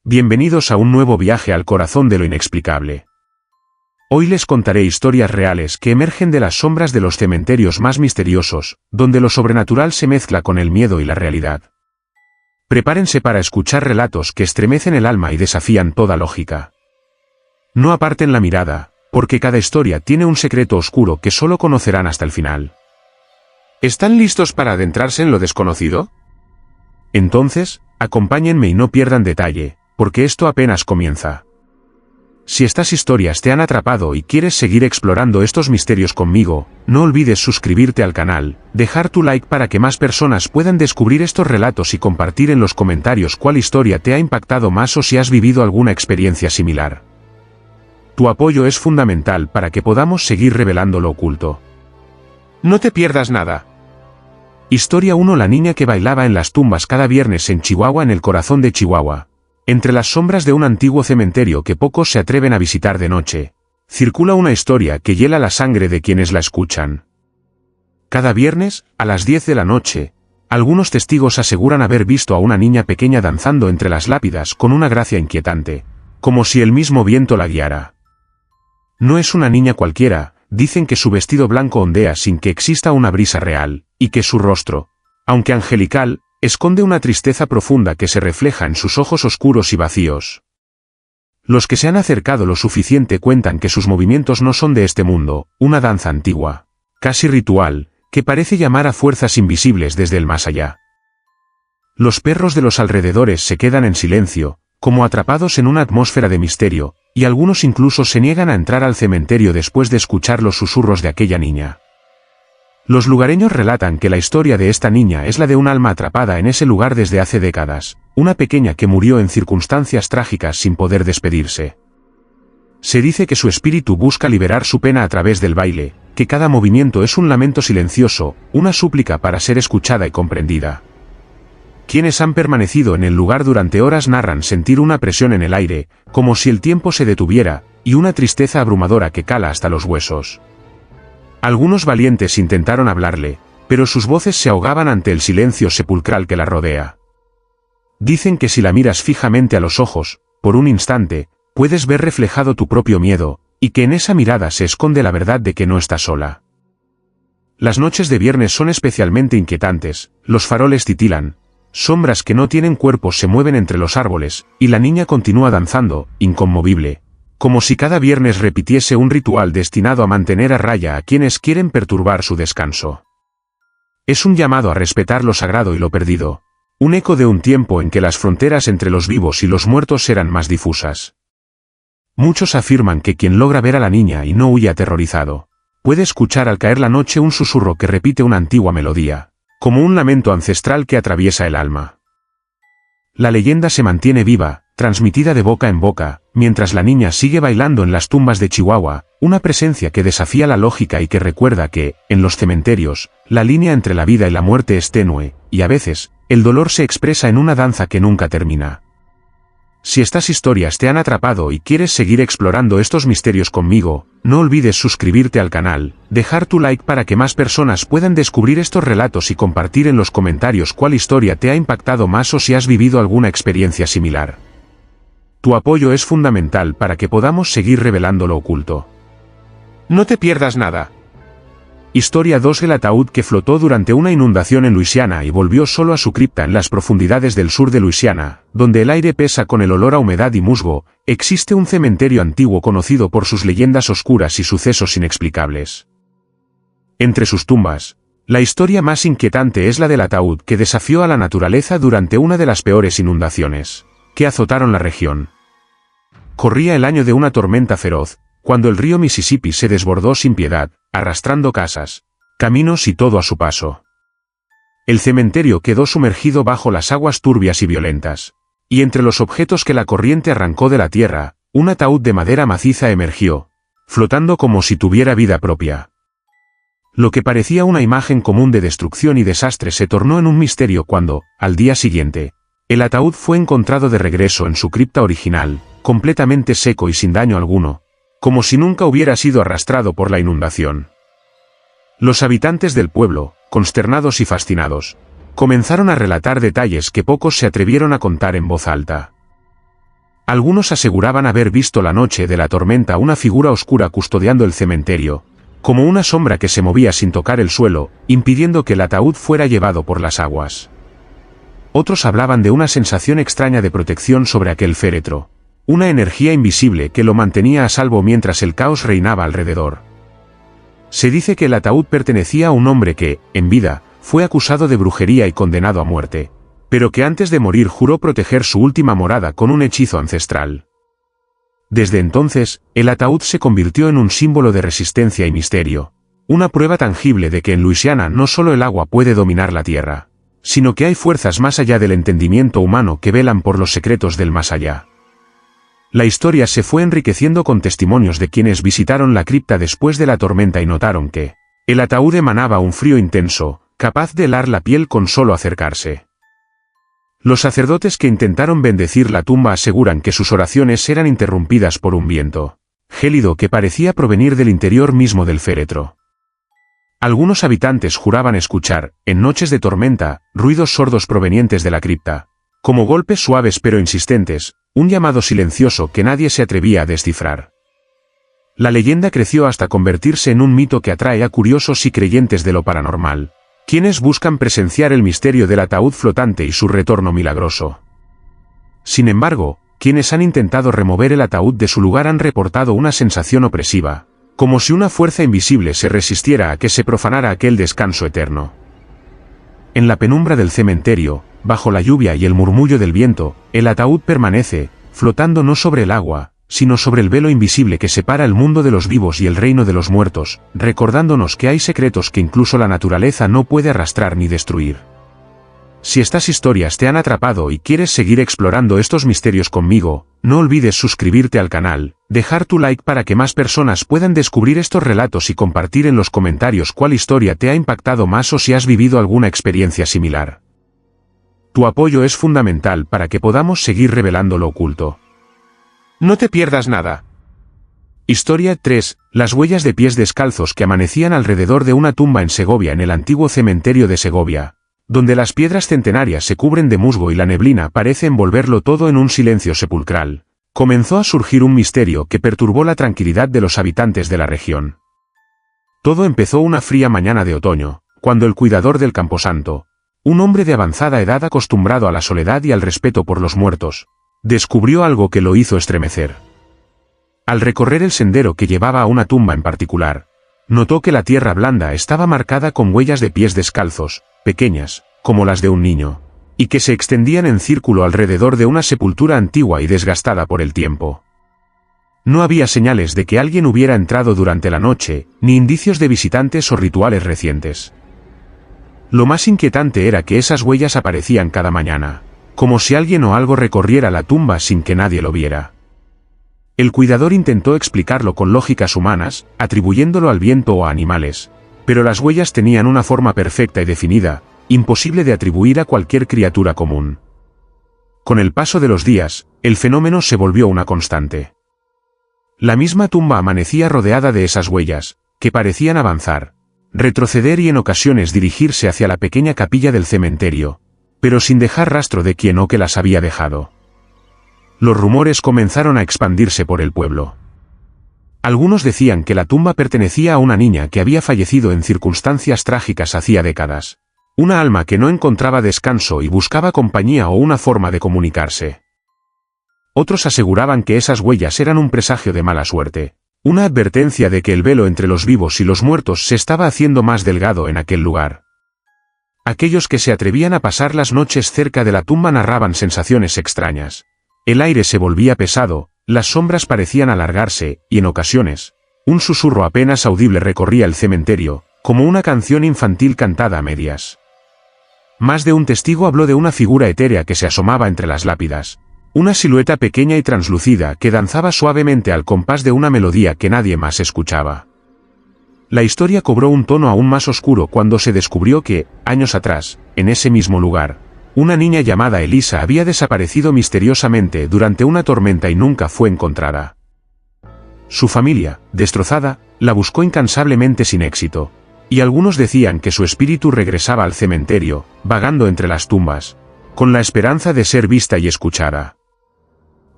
Bienvenidos a un nuevo viaje al corazón de lo inexplicable. Hoy les contaré historias reales que emergen de las sombras de los cementerios más misteriosos, donde lo sobrenatural se mezcla con el miedo y la realidad. Prepárense para escuchar relatos que estremecen el alma y desafían toda lógica. No aparten la mirada, porque cada historia tiene un secreto oscuro que solo conocerán hasta el final. ¿Están listos para adentrarse en lo desconocido? Entonces, acompáñenme y no pierdan detalle, porque esto apenas comienza. Si estas historias te han atrapado y quieres seguir explorando estos misterios conmigo, no olvides suscribirte al canal, dejar tu like para que más personas puedan descubrir estos relatos y compartir en los comentarios cuál historia te ha impactado más o si has vivido alguna experiencia similar. Tu apoyo es fundamental para que podamos seguir revelando lo oculto. No te pierdas nada. Historia 1: La niña que bailaba en las tumbas cada viernes en Chihuahua. En el corazón de Chihuahua, entre las sombras de un antiguo cementerio que pocos se atreven a visitar de noche, circula una historia que hiela la sangre de quienes la escuchan. Cada viernes, a las 10 de la noche, algunos testigos aseguran haber visto a una niña pequeña danzando entre las lápidas con una gracia inquietante, como si el mismo viento la guiara. No es una niña cualquiera, dicen que su vestido blanco ondea sin que exista una brisa real, y que su rostro, aunque angelical, esconde una tristeza profunda que se refleja en sus ojos oscuros y vacíos. Los que se han acercado lo suficiente cuentan que sus movimientos no son de este mundo, una danza antigua, casi ritual, que parece llamar a fuerzas invisibles desde el más allá. Los perros de los alrededores se quedan en silencio, como atrapados en una atmósfera de misterio, y algunos incluso se niegan a entrar al cementerio después de escuchar los susurros de aquella niña. Los lugareños relatan que la historia de esta niña es la de un alma atrapada en ese lugar desde hace décadas, una pequeña que murió en circunstancias trágicas sin poder despedirse. Se dice que su espíritu busca liberar su pena a través del baile, que cada movimiento es un lamento silencioso, una súplica para ser escuchada y comprendida. Quienes han permanecido en el lugar durante horas narran sentir una presión en el aire, como si el tiempo se detuviera, y una tristeza abrumadora que cala hasta los huesos. Algunos valientes intentaron hablarle, pero sus voces se ahogaban ante el silencio sepulcral que la rodea. Dicen que si la miras fijamente a los ojos, por un instante, puedes ver reflejado tu propio miedo, y que en esa mirada se esconde la verdad de que no estás sola. Las noches de viernes son especialmente inquietantes, los faroles titilan, sombras que no tienen cuerpos se mueven entre los árboles, y la niña continúa danzando, inconmovible, como si cada viernes repitiese un ritual destinado a mantener a raya a quienes quieren perturbar su descanso. Es un llamado a respetar lo sagrado y lo perdido, un eco de un tiempo en que las fronteras entre los vivos y los muertos eran más difusas. Muchos afirman que quien logra ver a la niña y no huye aterrorizado, puede escuchar al caer la noche un susurro que repite una antigua melodía, como un lamento ancestral que atraviesa el alma. La leyenda se mantiene viva, transmitida de boca en boca, mientras la niña sigue bailando en las tumbas de Chihuahua, una presencia que desafía la lógica y que recuerda que, en los cementerios, la línea entre la vida y la muerte es tenue, y a veces, el dolor se expresa en una danza que nunca termina. Si estas historias te han atrapado y quieres seguir explorando estos misterios conmigo, no olvides suscribirte al canal, dejar tu like para que más personas puedan descubrir estos relatos y compartir en los comentarios cuál historia te ha impactado más o si has vivido alguna experiencia similar. Tu apoyo es fundamental para que podamos seguir revelando lo oculto. No te pierdas nada. Historia 2: El ataúd que flotó durante una inundación en Luisiana y volvió solo a su cripta en las profundidades del sur de Luisiana, donde el aire pesa con el olor a humedad y musgo. Existe un cementerio antiguo conocido por sus leyendas oscuras y sucesos inexplicables. Entre sus tumbas, la historia más inquietante es la del ataúd que desafió a la naturaleza durante una de las peores inundaciones que azotaron la región. Corría el año de una tormenta feroz, cuando el río Mississippi se desbordó sin piedad, arrastrando casas, caminos y todo a su paso. El cementerio quedó sumergido bajo las aguas turbias y violentas, y entre los objetos que la corriente arrancó de la tierra, un ataúd de madera maciza emergió, flotando como si tuviera vida propia. Lo que parecía una imagen común de destrucción y desastre se tornó en un misterio cuando, al día siguiente, el ataúd fue encontrado de regreso en su cripta original, completamente seco y sin daño alguno, como si nunca hubiera sido arrastrado por la inundación. Los habitantes del pueblo, consternados y fascinados, comenzaron a relatar detalles que pocos se atrevieron a contar en voz alta. Algunos aseguraban haber visto la noche de la tormenta una figura oscura custodiando el cementerio, como una sombra que se movía sin tocar el suelo, impidiendo que el ataúd fuera llevado por las aguas. Otros hablaban de una sensación extraña de protección sobre aquel féretro, una energía invisible que lo mantenía a salvo mientras el caos reinaba alrededor. Se dice que el ataúd pertenecía a un hombre que, en vida, fue acusado de brujería y condenado a muerte, pero que antes de morir juró proteger su última morada con un hechizo ancestral. Desde entonces, el ataúd se convirtió en un símbolo de resistencia y misterio, una prueba tangible de que en Luisiana no solo el agua puede dominar la tierra, sino que hay fuerzas más allá del entendimiento humano que velan por los secretos del más allá. La historia se fue enriqueciendo con testimonios de quienes visitaron la cripta después de la tormenta y notaron que el ataúd emanaba un frío intenso, capaz de helar la piel con solo acercarse. Los sacerdotes que intentaron bendecir la tumba aseguran que sus oraciones eran interrumpidas por un viento gélido que parecía provenir del interior mismo del féretro. Algunos habitantes juraban escuchar, en noches de tormenta, ruidos sordos provenientes de la cripta, como golpes suaves pero insistentes, un llamado silencioso que nadie se atrevía a descifrar. La leyenda creció hasta convertirse en un mito que atrae a curiosos y creyentes de lo paranormal, quienes buscan presenciar el misterio del ataúd flotante y su retorno milagroso. Sin embargo, quienes han intentado remover el ataúd de su lugar han reportado una sensación opresiva, como si una fuerza invisible se resistiera a que se profanara aquel descanso eterno. En la penumbra del cementerio, bajo la lluvia y el murmullo del viento, el ataúd permanece, flotando no sobre el agua, sino sobre el velo invisible que separa el mundo de los vivos y el reino de los muertos, recordándonos que hay secretos que incluso la naturaleza no puede arrastrar ni destruir. Si estas historias te han atrapado y quieres seguir explorando estos misterios conmigo, no olvides suscribirte al canal, dejar tu like para que más personas puedan descubrir estos relatos y compartir en los comentarios cuál historia te ha impactado más o si has vivido alguna experiencia similar. Tu apoyo es fundamental para que podamos seguir revelando lo oculto. No te pierdas nada. Historia 3. Las huellas de pies descalzos que amanecían alrededor de una tumba en Segovia, en el antiguo cementerio de Segovia, donde las piedras centenarias se cubren de musgo y la neblina parece envolverlo todo en un silencio sepulcral. Comenzó a surgir un misterio que perturbó la tranquilidad de los habitantes de la región. Todo empezó una fría mañana de otoño, cuando el cuidador del camposanto, un hombre de avanzada edad acostumbrado a la soledad y al respeto por los muertos, descubrió algo que lo hizo estremecer. Al recorrer el sendero que llevaba a una tumba en particular, notó que la tierra blanda estaba marcada con huellas de pies descalzos, pequeñas, como las de un niño, y que se extendían en círculo alrededor de una sepultura antigua y desgastada por el tiempo. No había señales de que alguien hubiera entrado durante la noche, ni indicios de visitantes o rituales recientes. Lo más inquietante era que esas huellas aparecían cada mañana, como si alguien o algo recorriera la tumba sin que nadie lo viera. El cuidador intentó explicarlo con lógicas humanas, atribuyéndolo al viento o a animales, pero las huellas tenían una forma perfecta y definida, imposible de atribuir a cualquier criatura común. Con el paso de los días, el fenómeno se volvió una constante. La misma tumba amanecía rodeada de esas huellas, que parecían avanzar, retroceder y en ocasiones dirigirse hacia la pequeña capilla del cementerio, pero sin dejar rastro de quién o qué las había dejado. Los rumores comenzaron a expandirse por el pueblo. Algunos decían que la tumba pertenecía a una niña que había fallecido en circunstancias trágicas hacía décadas, una alma que no encontraba descanso y buscaba compañía o una forma de comunicarse. Otros aseguraban que esas huellas eran un presagio de mala suerte, una advertencia de que el velo entre los vivos y los muertos se estaba haciendo más delgado en aquel lugar. Aquellos que se atrevían a pasar las noches cerca de la tumba narraban sensaciones extrañas. El aire se volvía pesado, las sombras parecían alargarse, y en ocasiones, un susurro apenas audible recorría el cementerio, como una canción infantil cantada a medias. Más de un testigo habló de una figura etérea que se asomaba entre las lápidas, una silueta pequeña y translúcida que danzaba suavemente al compás de una melodía que nadie más escuchaba. La historia cobró un tono aún más oscuro cuando se descubrió que, años atrás, en ese mismo lugar, una niña llamada Elisa había desaparecido misteriosamente durante una tormenta y nunca fue encontrada. Su familia, destrozada, la buscó incansablemente sin éxito, y algunos decían que su espíritu regresaba al cementerio, vagando entre las tumbas, con la esperanza de ser vista y escuchada.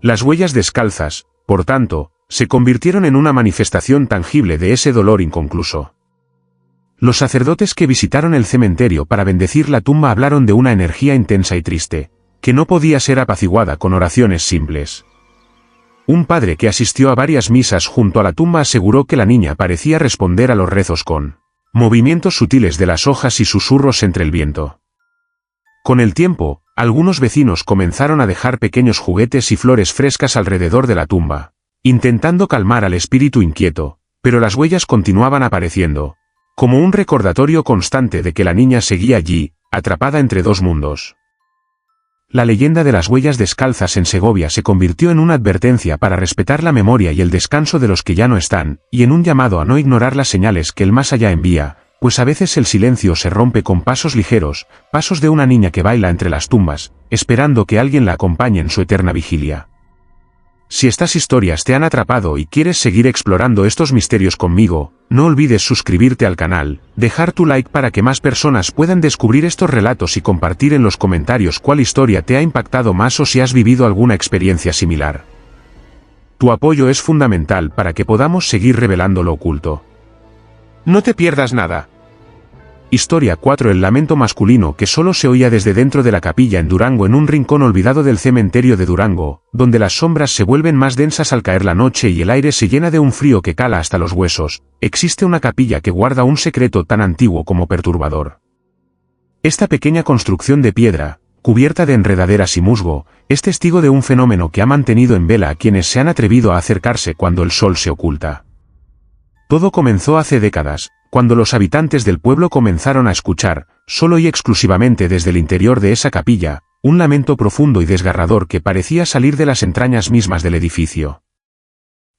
Las huellas descalzas, por tanto, se convirtieron en una manifestación tangible de ese dolor inconcluso. Los sacerdotes que visitaron el cementerio para bendecir la tumba hablaron de una energía intensa y triste, que no podía ser apaciguada con oraciones simples. Un padre que asistió a varias misas junto a la tumba aseguró que la niña parecía responder a los rezos con movimientos sutiles de las hojas y susurros entre el viento. Con el tiempo, algunos vecinos comenzaron a dejar pequeños juguetes y flores frescas alrededor de la tumba, intentando calmar al espíritu inquieto, pero las huellas continuaban apareciendo, como un recordatorio constante de que la niña seguía allí, atrapada entre dos mundos. La leyenda de las huellas descalzas en Segovia se convirtió en una advertencia para respetar la memoria y el descanso de los que ya no están, y en un llamado a no ignorar las señales que el más allá envía, pues a veces el silencio se rompe con pasos ligeros, pasos de una niña que baila entre las tumbas, esperando que alguien la acompañe en su eterna vigilia. Si estas historias te han atrapado y quieres seguir explorando estos misterios conmigo, no olvides suscribirte al canal, dejar tu like para que más personas puedan descubrir estos relatos y compartir en los comentarios cuál historia te ha impactado más o si has vivido alguna experiencia similar. Tu apoyo es fundamental para que podamos seguir revelando lo oculto. No te pierdas nada. Historia 4. El lamento masculino que solo se oía desde dentro de la capilla en Durango, en un rincón olvidado del cementerio de Durango, donde las sombras se vuelven más densas al caer la noche y el aire se llena de un frío que cala hasta los huesos, existe una capilla que guarda un secreto tan antiguo como perturbador. Esta pequeña construcción de piedra, cubierta de enredaderas y musgo, es testigo de un fenómeno que ha mantenido en vela a quienes se han atrevido a acercarse cuando el sol se oculta. Todo comenzó hace décadas, cuando los habitantes del pueblo comenzaron a escuchar, solo y exclusivamente desde el interior de esa capilla, un lamento profundo y desgarrador que parecía salir de las entrañas mismas del edificio.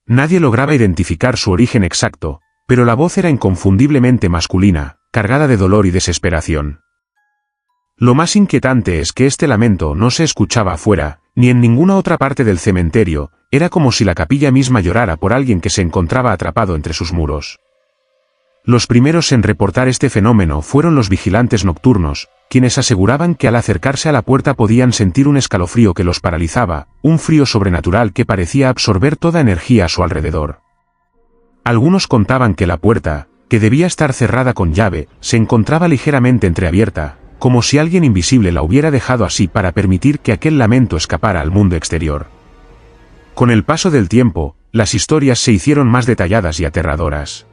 Nadie lograba identificar su origen exacto, pero la voz era inconfundiblemente masculina, cargada de dolor y desesperación. Lo más inquietante es que este lamento no se escuchaba afuera, ni en ninguna otra parte del cementerio, era como si la capilla misma llorara por alguien que se encontraba atrapado entre sus muros. Los primeros en reportar este fenómeno fueron los vigilantes nocturnos, quienes aseguraban que al acercarse a la puerta podían sentir un escalofrío que los paralizaba, un frío sobrenatural que parecía absorber toda energía a su alrededor. Algunos contaban que la puerta, que debía estar cerrada con llave, se encontraba ligeramente entreabierta, como si alguien invisible la hubiera dejado así para permitir que aquel lamento escapara al mundo exterior. Con el paso del tiempo, las historias se hicieron más detalladas y aterradoras.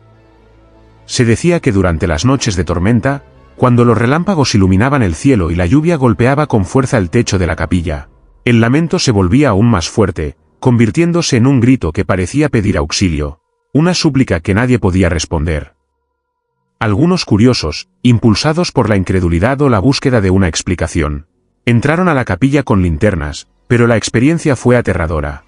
Se decía que durante las noches de tormenta, cuando los relámpagos iluminaban el cielo y la lluvia golpeaba con fuerza el techo de la capilla, el lamento se volvía aún más fuerte, convirtiéndose en un grito que parecía pedir auxilio, una súplica que nadie podía responder. Algunos curiosos, impulsados por la incredulidad o la búsqueda de una explicación, entraron a la capilla con linternas, pero la experiencia fue aterradora.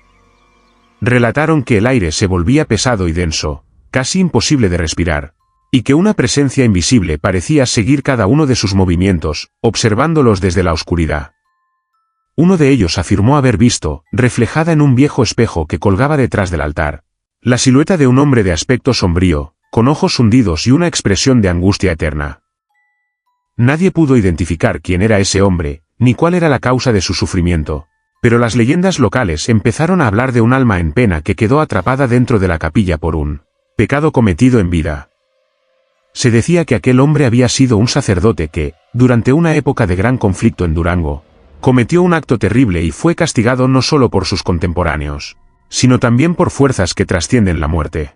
Relataron que el aire se volvía pesado y denso, casi imposible de respirar, y que una presencia invisible parecía seguir cada uno de sus movimientos, observándolos desde la oscuridad. Uno de ellos afirmó haber visto, reflejada en un viejo espejo que colgaba detrás del altar, la silueta de un hombre de aspecto sombrío, con ojos hundidos y una expresión de angustia eterna. Nadie pudo identificar quién era ese hombre, ni cuál era la causa de su sufrimiento, pero las leyendas locales empezaron a hablar de un alma en pena que quedó atrapada dentro de la capilla por un pecado cometido en vida. Se decía que aquel hombre había sido un sacerdote que, durante una época de gran conflicto en Durango, cometió un acto terrible y fue castigado no solo por sus contemporáneos, sino también por fuerzas que trascienden la muerte.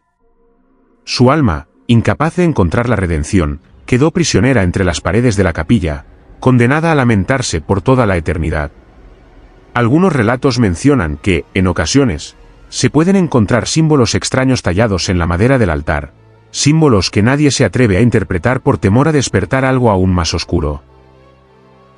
Su alma, incapaz de encontrar la redención, quedó prisionera entre las paredes de la capilla, condenada a lamentarse por toda la eternidad. Algunos relatos mencionan que, en ocasiones, se pueden encontrar símbolos extraños tallados en la madera del altar, símbolos que nadie se atreve a interpretar por temor a despertar algo aún más oscuro.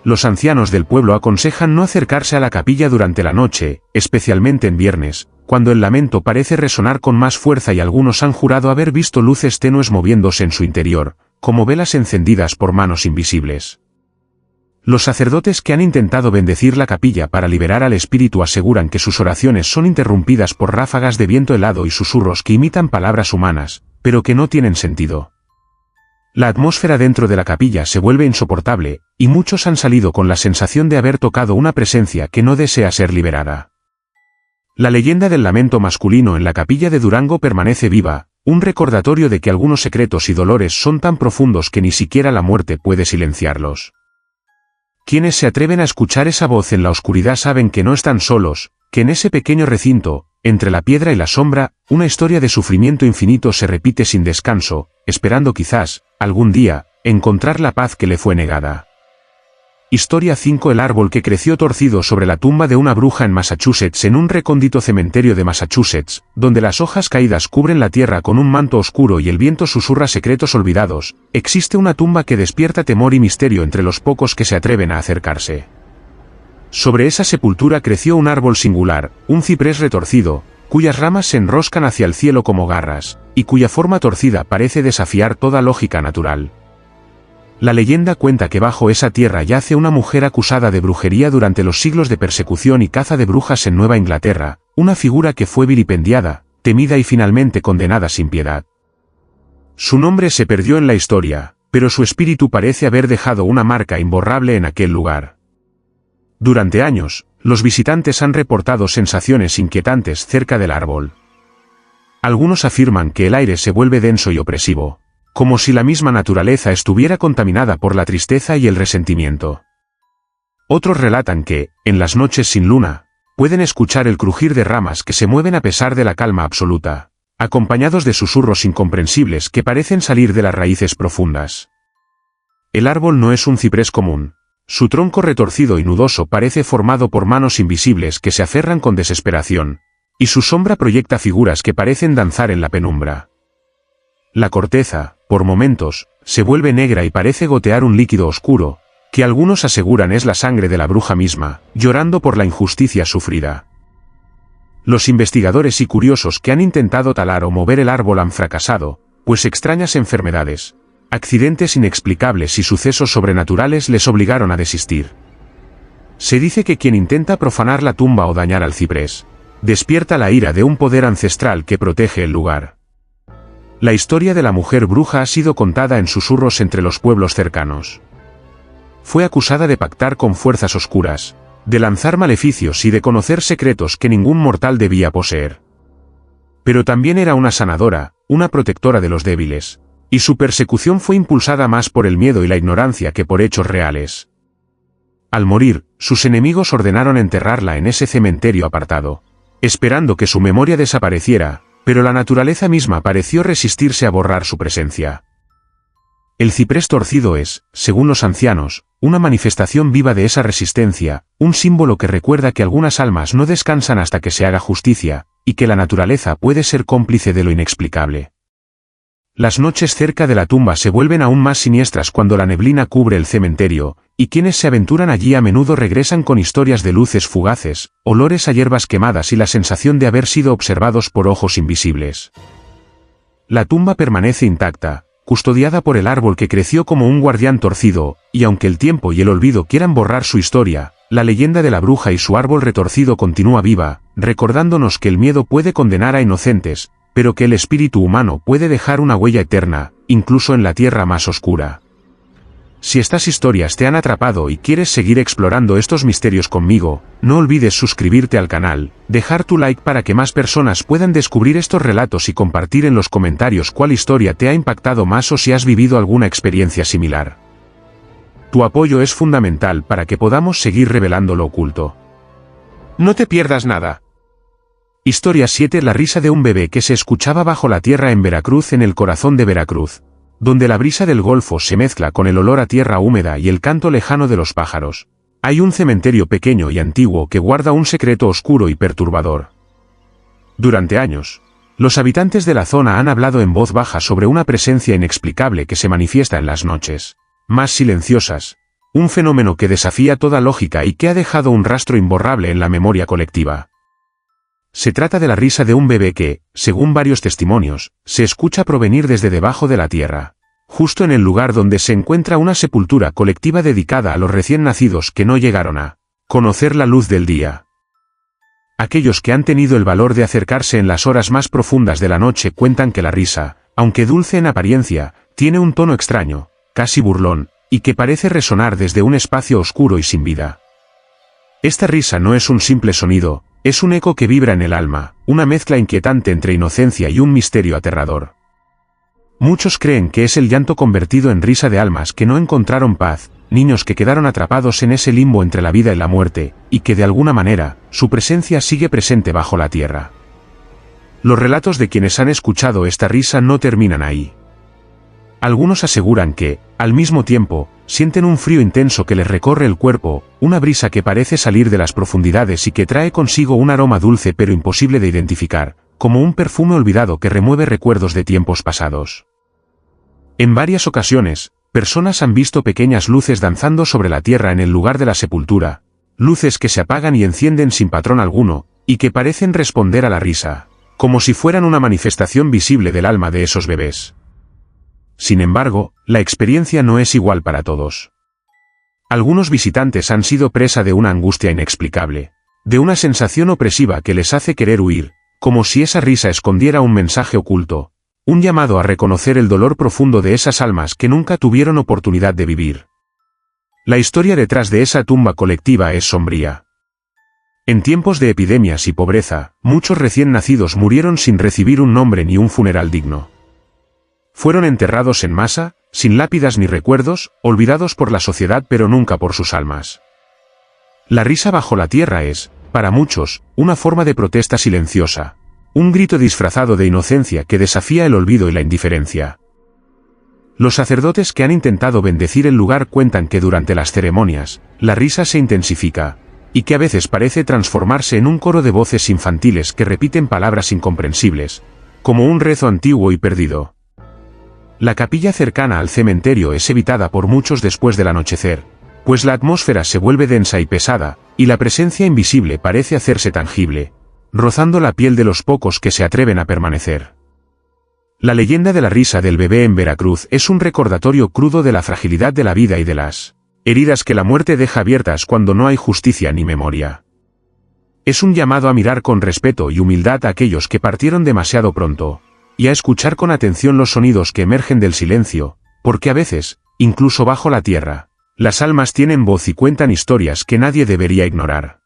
Los ancianos del pueblo aconsejan no acercarse a la capilla durante la noche, especialmente en viernes, cuando el lamento parece resonar con más fuerza, y algunos han jurado haber visto luces tenues moviéndose en su interior, como velas encendidas por manos invisibles. Los sacerdotes que han intentado bendecir la capilla para liberar al espíritu aseguran que sus oraciones son interrumpidas por ráfagas de viento helado y susurros que imitan palabras humanas, pero que no tienen sentido. La atmósfera dentro de la capilla se vuelve insoportable, y muchos han salido con la sensación de haber tocado una presencia que no desea ser liberada. La leyenda del lamento masculino en la capilla de Durango permanece viva, un recordatorio de que algunos secretos y dolores son tan profundos que ni siquiera la muerte puede silenciarlos. Quienes se atreven a escuchar esa voz en la oscuridad saben que no están solos, que en ese pequeño recinto, entre la piedra y la sombra, una historia de sufrimiento infinito se repite sin descanso, esperando quizás, algún día, encontrar la paz que le fue negada. Historia 5. El árbol que creció torcido sobre la tumba de una bruja en Massachusetts. En un recóndito cementerio de Massachusetts, donde las hojas caídas cubren la tierra con un manto oscuro y el viento susurra secretos olvidados, existe una tumba que despierta temor y misterio entre los pocos que se atreven a acercarse. Sobre esa sepultura creció un árbol singular, un ciprés retorcido, cuyas ramas se enroscan hacia el cielo como garras, y cuya forma torcida parece desafiar toda lógica natural. La leyenda cuenta que bajo esa tierra yace una mujer acusada de brujería durante los siglos de persecución y caza de brujas en Nueva Inglaterra, una figura que fue vilipendiada, temida y finalmente condenada sin piedad. Su nombre se perdió en la historia, pero su espíritu parece haber dejado una marca imborrable en aquel lugar. Durante años, los visitantes han reportado sensaciones inquietantes cerca del árbol. Algunos afirman que el aire se vuelve denso y opresivo, como si la misma naturaleza estuviera contaminada por la tristeza y el resentimiento. Otros relatan que, en las noches sin luna, pueden escuchar el crujir de ramas que se mueven a pesar de la calma absoluta, acompañados de susurros incomprensibles que parecen salir de las raíces profundas. El árbol no es un ciprés común. Su tronco retorcido y nudoso parece formado por manos invisibles que se aferran con desesperación, y su sombra proyecta figuras que parecen danzar en la penumbra. La corteza, por momentos, se vuelve negra y parece gotear un líquido oscuro, que algunos aseguran es la sangre de la bruja misma, llorando por la injusticia sufrida. Los investigadores y curiosos que han intentado talar o mover el árbol han fracasado, pues extrañas enfermedades, accidentes inexplicables y sucesos sobrenaturales les obligaron a desistir. Se dice que quien intenta profanar la tumba o dañar al ciprés, despierta la ira de un poder ancestral que protege el lugar. La historia de la mujer bruja ha sido contada en susurros entre los pueblos cercanos. Fue acusada de pactar con fuerzas oscuras, de lanzar maleficios y de conocer secretos que ningún mortal debía poseer. Pero también era una sanadora, una protectora de los débiles, y su persecución fue impulsada más por el miedo y la ignorancia que por hechos reales. Al morir, sus enemigos ordenaron enterrarla en ese cementerio apartado, esperando que su memoria desapareciera, pero la naturaleza misma pareció resistirse a borrar su presencia. El ciprés torcido es, según los ancianos, una manifestación viva de esa resistencia, un símbolo que recuerda que algunas almas no descansan hasta que se haga justicia, y que la naturaleza puede ser cómplice de lo inexplicable. Las noches cerca de la tumba se vuelven aún más siniestras cuando la neblina cubre el cementerio, y quienes se aventuran allí a menudo regresan con historias de luces fugaces, olores a hierbas quemadas y la sensación de haber sido observados por ojos invisibles. La tumba permanece intacta, custodiada por el árbol que creció como un guardián torcido, y aunque el tiempo y el olvido quieran borrar su historia, la leyenda de la bruja y su árbol retorcido continúa viva, recordándonos que el miedo puede condenar a inocentes, pero que el espíritu humano puede dejar una huella eterna, incluso en la tierra más oscura. Si estas historias te han atrapado y quieres seguir explorando estos misterios conmigo, no olvides suscribirte al canal, dejar tu like para que más personas puedan descubrir estos relatos y compartir en los comentarios cuál historia te ha impactado más o si has vivido alguna experiencia similar. Tu apoyo es fundamental para que podamos seguir revelando lo oculto. No te pierdas nada. Historia 7. La risa de un bebé que se escuchaba bajo la tierra en Veracruz. En el corazón de Veracruz, donde la brisa del Golfo se mezcla con el olor a tierra húmeda y el canto lejano de los pájaros, hay un cementerio pequeño y antiguo que guarda un secreto oscuro y perturbador. Durante años, los habitantes de la zona han hablado en voz baja sobre una presencia inexplicable que se manifiesta en las noches más silenciosas, un fenómeno que desafía toda lógica y que ha dejado un rastro imborrable en la memoria colectiva. Se trata de la risa de un bebé que, según varios testimonios, se escucha provenir desde debajo de la tierra, justo en el lugar donde se encuentra una sepultura colectiva dedicada a los recién nacidos que no llegaron a conocer la luz del día. Aquellos que han tenido el valor de acercarse en las horas más profundas de la noche cuentan que la risa, aunque dulce en apariencia, tiene un tono extraño, casi burlón, y que parece resonar desde un espacio oscuro y sin vida. Esta risa no es un simple sonido, Es un eco que vibra en el alma, una mezcla inquietante entre inocencia y un misterio aterrador. Muchos creen que es el llanto convertido en risa de almas que no encontraron paz, niños que quedaron atrapados en ese limbo entre la vida y la muerte, y que de alguna manera, su presencia sigue presente bajo la tierra. Los relatos de quienes han escuchado esta risa no terminan ahí. Algunos aseguran que, al mismo tiempo, sienten un frío intenso que les recorre el cuerpo, una brisa que parece salir de las profundidades y que trae consigo un aroma dulce pero imposible de identificar, como un perfume olvidado que remueve recuerdos de tiempos pasados. En varias ocasiones, personas han visto pequeñas luces danzando sobre la tierra en el lugar de la sepultura, luces que se apagan y encienden sin patrón alguno, y que parecen responder a la risa, como si fueran una manifestación visible del alma de esos bebés. Sin embargo, la experiencia no es igual para todos. Algunos visitantes han sido presa de una angustia inexplicable, de una sensación opresiva que les hace querer huir, como si esa risa escondiera un mensaje oculto, un llamado a reconocer el dolor profundo de esas almas que nunca tuvieron oportunidad de vivir. La historia detrás de esa tumba colectiva es sombría. En tiempos de epidemias y pobreza, muchos recién nacidos murieron sin recibir un nombre ni un funeral digno. Fueron enterrados en masa, sin lápidas ni recuerdos, olvidados por la sociedad pero nunca por sus almas. La risa bajo la tierra es, para muchos, una forma de protesta silenciosa, un grito disfrazado de inocencia que desafía el olvido y la indiferencia. Los sacerdotes que han intentado bendecir el lugar cuentan que durante las ceremonias, la risa se intensifica, y que a veces parece transformarse en un coro de voces infantiles que repiten palabras incomprensibles, como un rezo antiguo y perdido. La capilla cercana al cementerio es evitada por muchos después del anochecer, pues la atmósfera se vuelve densa y pesada, y la presencia invisible parece hacerse tangible, rozando la piel de los pocos que se atreven a permanecer. La leyenda de la risa del bebé en Veracruz es un recordatorio crudo de la fragilidad de la vida y de las heridas que la muerte deja abiertas cuando no hay justicia ni memoria. Es un llamado a mirar con respeto y humildad a aquellos que partieron demasiado pronto, y a escuchar con atención los sonidos que emergen del silencio, porque a veces, incluso bajo la tierra, las almas tienen voz y cuentan historias que nadie debería ignorar.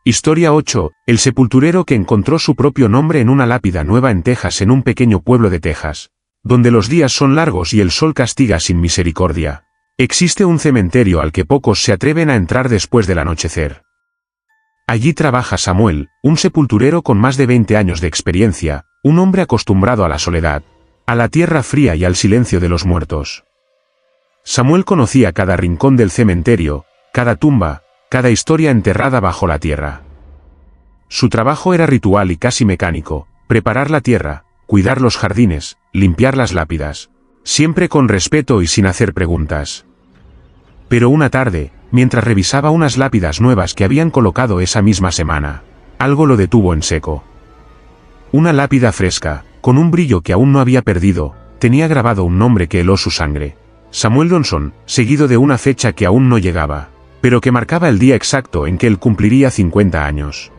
Historia 8, el sepulturero que encontró su propio nombre en una lápida nueva en Texas, en un pequeño pueblo de Texas, donde los días son largos y el sol castiga sin misericordia. Existe un cementerio al que pocos se atreven a entrar después del anochecer. Allí trabaja Samuel, un sepulturero con más de 20 años de experiencia, un hombre acostumbrado a la soledad, a la tierra fría y al silencio de los muertos. Samuel conocía cada rincón del cementerio, cada tumba, cada historia enterrada bajo la tierra. Su trabajo era ritual y casi mecánico: preparar la tierra, cuidar los jardines, limpiar las lápidas, siempre con respeto y sin hacer preguntas. Pero una tarde, mientras revisaba unas lápidas nuevas que habían colocado esa misma semana, algo lo detuvo en seco. Una lápida fresca, con un brillo que aún no había perdido, tenía grabado un nombre que heló su sangre: Samuel Johnson, seguido de una fecha que aún no llegaba, pero que marcaba el día exacto en que él cumpliría 50 años.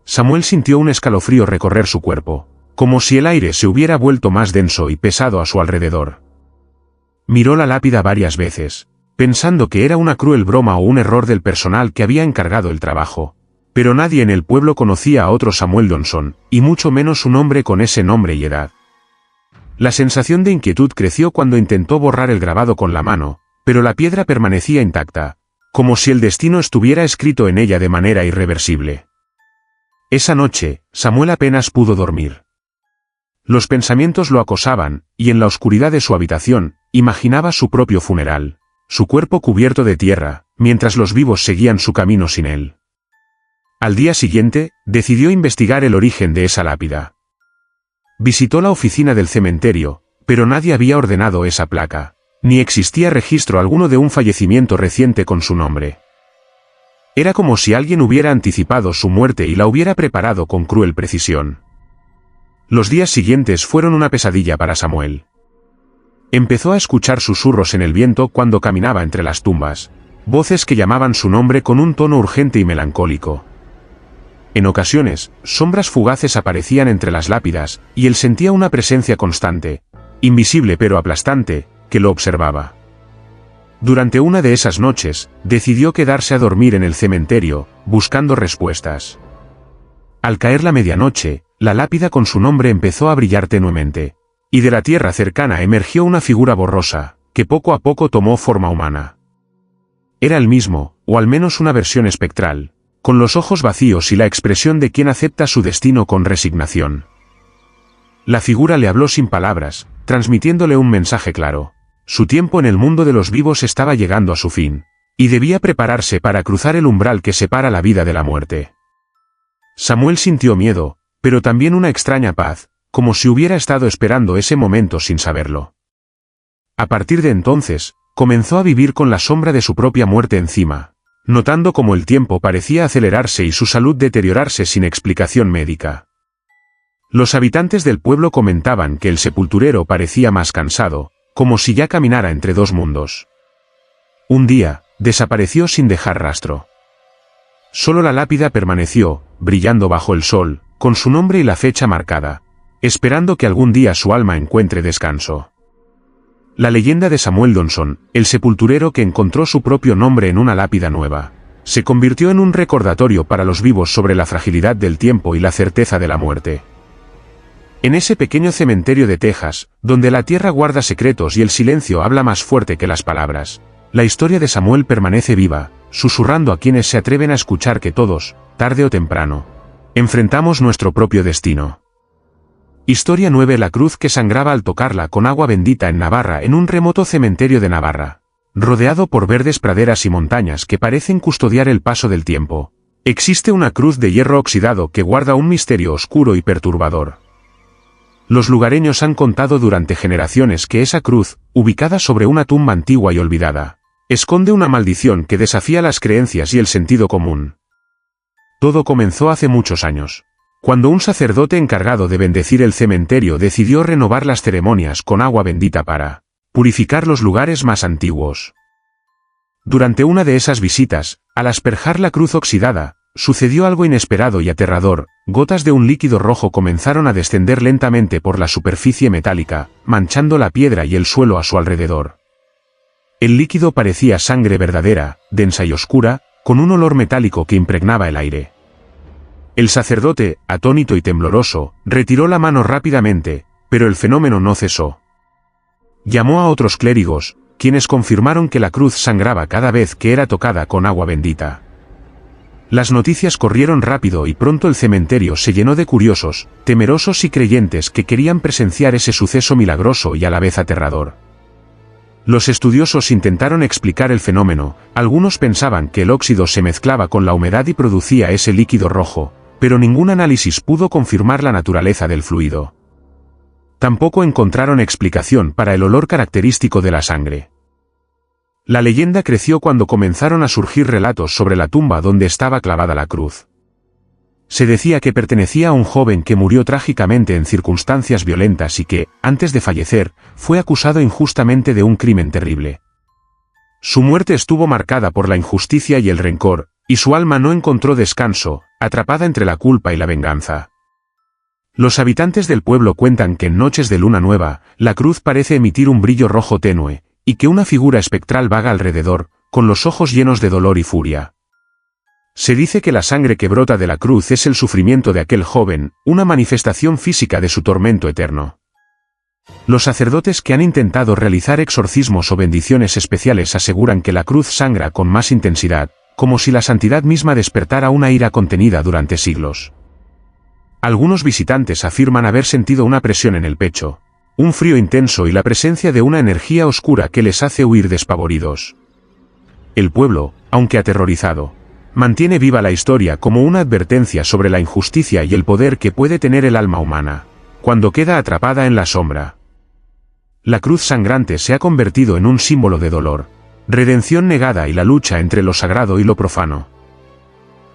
Samuel sintió un escalofrío recorrer su cuerpo, como si el aire se hubiera vuelto más denso y pesado a su alrededor. Miró la lápida varias veces, pensando que era una cruel broma o un error del personal que había encargado el trabajo, pero nadie en el pueblo conocía a otro Samuel Johnson, y mucho menos un hombre con ese nombre y edad. La sensación de inquietud creció cuando intentó borrar el grabado con la mano, pero la piedra permanecía intacta, como si el destino estuviera escrito en ella de manera irreversible. Esa noche, Samuel apenas pudo dormir. Los pensamientos lo acosaban, y en la oscuridad de su habitación, imaginaba su propio funeral, su cuerpo cubierto de tierra, mientras los vivos seguían su camino sin él. Al día siguiente, decidió investigar el origen de esa lápida. Visitó la oficina del cementerio, pero nadie había ordenado esa placa, ni existía registro alguno de un fallecimiento reciente con su nombre. Era como si alguien hubiera anticipado su muerte y la hubiera preparado con cruel precisión. Los días siguientes fueron una pesadilla para Samuel. Empezó a escuchar susurros en el viento cuando caminaba entre las tumbas, voces que llamaban su nombre con un tono urgente y melancólico. En ocasiones, sombras fugaces aparecían entre las lápidas, y él sentía una presencia constante, invisible pero aplastante, que lo observaba. Durante una de esas noches, decidió quedarse a dormir en el cementerio, buscando respuestas. Al caer la medianoche, la lápida con su nombre empezó a brillar tenuemente, y de la tierra cercana emergió una figura borrosa, que poco a poco tomó forma humana. Era el mismo, o al menos una versión espectral, con los ojos vacíos y la expresión de quien acepta su destino con resignación. La figura le habló sin palabras, transmitiéndole un mensaje claro. Su tiempo en el mundo de los vivos estaba llegando a su fin, y debía prepararse para cruzar el umbral que separa la vida de la muerte. Samuel sintió miedo, pero también una extraña paz, como si hubiera estado esperando ese momento sin saberlo. A partir de entonces, comenzó a vivir con la sombra de su propia muerte encima, notando cómo el tiempo parecía acelerarse y su salud deteriorarse sin explicación médica. Los habitantes del pueblo comentaban que el sepulturero parecía más cansado, como si ya caminara entre dos mundos. Un día, desapareció sin dejar rastro. Solo la lápida permaneció, brillando bajo el sol, con su nombre y la fecha marcada, esperando que algún día su alma encuentre descanso. La leyenda de Samuel Johnson, el sepulturero que encontró su propio nombre en una lápida nueva, se convirtió en un recordatorio para los vivos sobre la fragilidad del tiempo y la certeza de la muerte. En ese pequeño cementerio de Texas, donde la tierra guarda secretos y el silencio habla más fuerte que las palabras, la historia de Samuel permanece viva, susurrando a quienes se atreven a escuchar que todos, tarde o temprano, enfrentamos nuestro propio destino. Historia 9. La cruz que sangraba al tocarla con agua bendita en Navarra. En un remoto cementerio de Navarra, rodeado por verdes praderas y montañas que parecen custodiar el paso del tiempo, existe una cruz de hierro oxidado que guarda un misterio oscuro y perturbador. Los lugareños han contado durante generaciones que esa cruz, ubicada sobre una tumba antigua y olvidada, esconde una maldición que desafía las creencias y el sentido común. Todo comenzó hace muchos años, cuando un sacerdote encargado de bendecir el cementerio decidió renovar las ceremonias con agua bendita para purificar los lugares más antiguos. Durante una de esas visitas, al asperjar la cruz oxidada, sucedió algo inesperado y aterrador. Gotas de un líquido rojo comenzaron a descender lentamente por la superficie metálica, manchando la piedra y el suelo a su alrededor. El líquido parecía sangre verdadera, densa y oscura, con un olor metálico que impregnaba el aire. El sacerdote, atónito y tembloroso, retiró la mano rápidamente, pero el fenómeno no cesó. Llamó a otros clérigos, quienes confirmaron que la cruz sangraba cada vez que era tocada con agua bendita. Las noticias corrieron rápido y pronto el cementerio se llenó de curiosos, temerosos y creyentes que querían presenciar ese suceso milagroso y a la vez aterrador. Los estudiosos intentaron explicar el fenómeno. Algunos pensaban que el óxido se mezclaba con la humedad y producía ese líquido rojo, pero ningún análisis pudo confirmar la naturaleza del fluido. Tampoco encontraron explicación para el olor característico de la sangre. La leyenda creció cuando comenzaron a surgir relatos sobre la tumba donde estaba clavada la cruz. Se decía que pertenecía a un joven que murió trágicamente en circunstancias violentas y que, antes de fallecer, fue acusado injustamente de un crimen terrible. Su muerte estuvo marcada por la injusticia y el rencor, y su alma no encontró descanso, atrapada entre la culpa y la venganza. Los habitantes del pueblo cuentan que en noches de luna nueva, la cruz parece emitir un brillo rojo tenue, y que una figura espectral vaga alrededor, con los ojos llenos de dolor y furia. Se dice que la sangre que brota de la cruz es el sufrimiento de aquel joven, una manifestación física de su tormento eterno. Los sacerdotes que han intentado realizar exorcismos o bendiciones especiales aseguran que la cruz sangra con más intensidad, como si la santidad misma despertara una ira contenida durante siglos. Algunos visitantes afirman haber sentido una presión en el pecho, un frío intenso y la presencia de una energía oscura que les hace huir despavoridos. El pueblo, aunque aterrorizado, mantiene viva la historia como una advertencia sobre la injusticia y el poder que puede tener el alma humana, cuando queda atrapada en la sombra. La cruz sangrante se ha convertido en un símbolo de dolor, redención negada y la lucha entre lo sagrado y lo profano.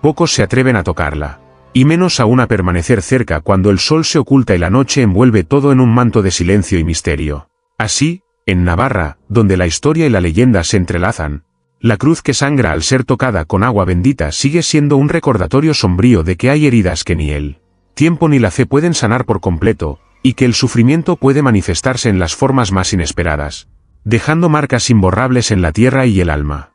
Pocos se atreven a tocarla, y menos aún a permanecer cerca cuando el sol se oculta y la noche envuelve todo en un manto de silencio y misterio. Así, en Navarra, donde la historia y la leyenda se entrelazan, la cruz que sangra al ser tocada con agua bendita sigue siendo un recordatorio sombrío de que hay heridas que ni el tiempo ni la fe pueden sanar por completo, y que el sufrimiento puede manifestarse en las formas más inesperadas, dejando marcas imborrables en la tierra y el alma.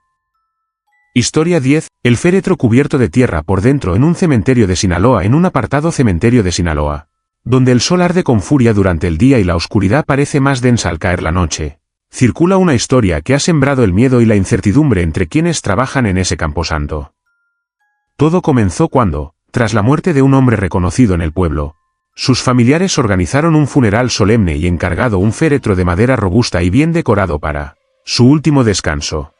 Historia 10. El féretro cubierto de tierra por dentro en un cementerio de Sinaloa. En un apartado cementerio de Sinaloa, donde el sol arde con furia durante el día y la oscuridad parece más densa al caer la noche, circula una historia que ha sembrado el miedo y la incertidumbre entre quienes trabajan en ese camposanto. Todo comenzó cuando, tras la muerte de un hombre reconocido en el pueblo, sus familiares organizaron un funeral solemne y encargado un féretro de madera robusta y bien decorado para su último descanso.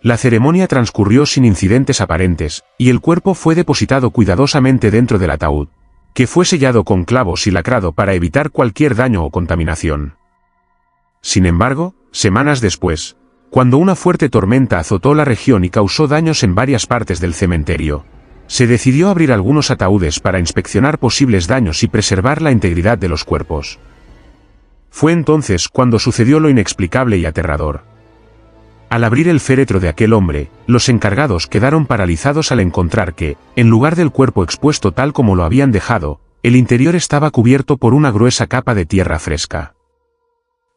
La ceremonia transcurrió sin incidentes aparentes, y el cuerpo fue depositado cuidadosamente dentro del ataúd, que fue sellado con clavos y lacrado para evitar cualquier daño o contaminación. Sin embargo, semanas después, cuando una fuerte tormenta azotó la región y causó daños en varias partes del cementerio, se decidió abrir algunos ataúdes para inspeccionar posibles daños y preservar la integridad de los cuerpos. Fue entonces cuando sucedió lo inexplicable y aterrador. Al abrir el féretro de aquel hombre, los encargados quedaron paralizados al encontrar que, en lugar del cuerpo expuesto tal como lo habían dejado, el interior estaba cubierto por una gruesa capa de tierra fresca.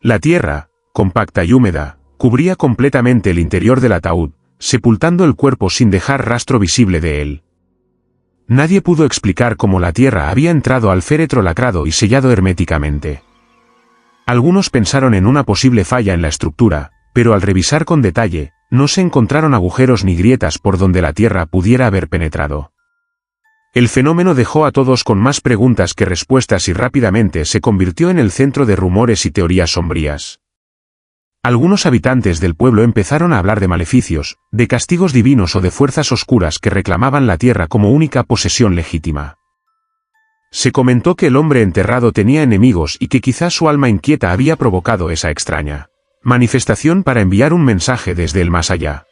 La tierra, compacta y húmeda, cubría completamente el interior del ataúd, sepultando el cuerpo sin dejar rastro visible de él. Nadie pudo explicar cómo la tierra había entrado al féretro lacrado y sellado herméticamente. Algunos pensaron en una posible falla en la estructura, pero al revisar con detalle, no se encontraron agujeros ni grietas por donde la tierra pudiera haber penetrado. El fenómeno dejó a todos con más preguntas que respuestas y rápidamente se convirtió en el centro de rumores y teorías sombrías. Algunos habitantes del pueblo empezaron a hablar de maleficios, de castigos divinos o de fuerzas oscuras que reclamaban la tierra como única posesión legítima. Se comentó que el hombre enterrado tenía enemigos y que quizás su alma inquieta había provocado esa extraña manifestación para enviar un mensaje desde el más allá.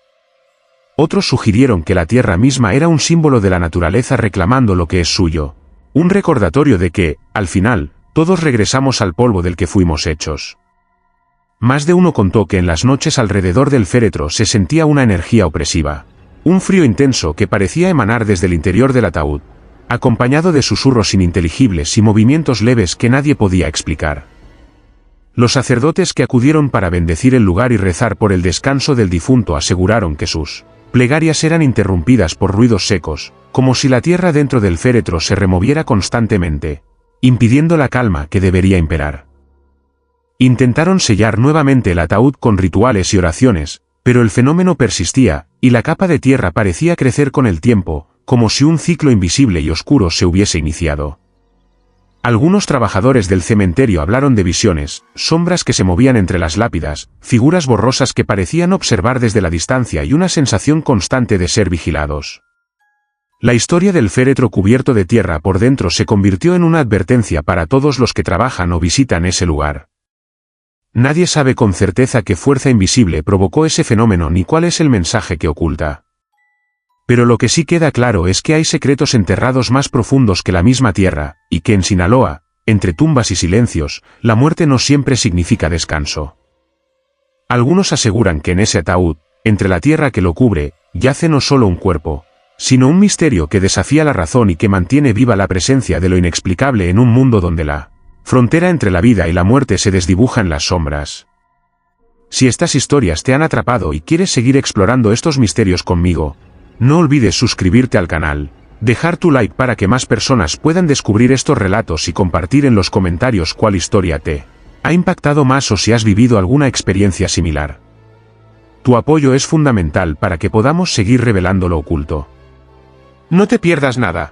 Otros sugirieron que la tierra misma era un símbolo de la naturaleza reclamando lo que es suyo, un recordatorio de que, al final, todos regresamos al polvo del que fuimos hechos. Más de uno contó que en las noches alrededor del féretro se sentía una energía opresiva, un frío intenso que parecía emanar desde el interior del ataúd, acompañado de susurros ininteligibles y movimientos leves que nadie podía explicar. Los sacerdotes que acudieron para bendecir el lugar y rezar por el descanso del difunto aseguraron que sus plegarias eran interrumpidas por ruidos secos, como si la tierra dentro del féretro se removiera constantemente, impidiendo la calma que debería imperar. Intentaron sellar nuevamente el ataúd con rituales y oraciones, pero el fenómeno persistía, y la capa de tierra parecía crecer con el tiempo, como si un ciclo invisible y oscuro se hubiese iniciado. Algunos trabajadores del cementerio hablaron de visiones, sombras que se movían entre las lápidas, figuras borrosas que parecían observar desde la distancia y una sensación constante de ser vigilados. La historia del féretro cubierto de tierra por dentro se convirtió en una advertencia para todos los que trabajan o visitan ese lugar. Nadie sabe con certeza qué fuerza invisible provocó ese fenómeno ni cuál es el mensaje que oculta. Pero lo que sí queda claro es que hay secretos enterrados más profundos que la misma tierra, y que en Sinaloa, entre tumbas y silencios, la muerte no siempre significa descanso. Algunos aseguran que en ese ataúd, entre la tierra que lo cubre, yace no solo un cuerpo, sino un misterio que desafía la razón y que mantiene viva la presencia de lo inexplicable en un mundo donde la frontera entre la vida y la muerte se desdibuja en las sombras. Si estas historias te han atrapado y quieres seguir explorando estos misterios conmigo, no olvides suscribirte al canal, dejar tu like para que más personas puedan descubrir estos relatos y compartir en los comentarios cuál historia te ha impactado más o si has vivido alguna experiencia similar. Tu apoyo es fundamental para que podamos seguir revelando lo oculto. No te pierdas nada.